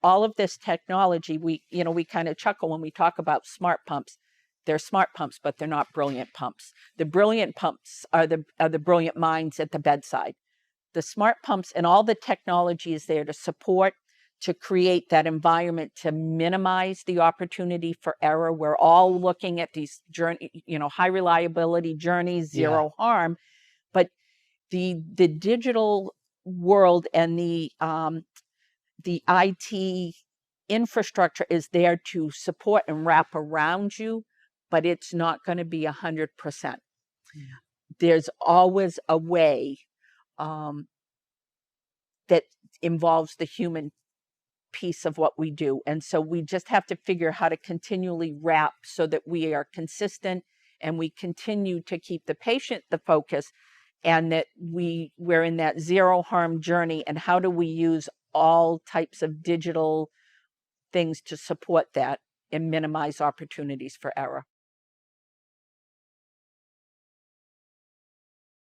all of this technology, we kind of chuckle when we talk about smart pumps. They're smart pumps, but they're not brilliant pumps. The brilliant pumps are the brilliant minds at the bedside. The smart pumps and all the technology is there to support, to create that environment, to minimize the opportunity for error. We're all looking at these high reliability journeys, zero harm, but the digital world and the IT infrastructure is there to support and wrap around you, but it's not going to be 100%. There's always a way that involves the human piece of what we do. And so we just have to figure how to continually wrap so that we are consistent and we continue to keep the patient the focus, and that we're in that zero harm journey. And how do we use all types of digital things to support that and minimize opportunities for error?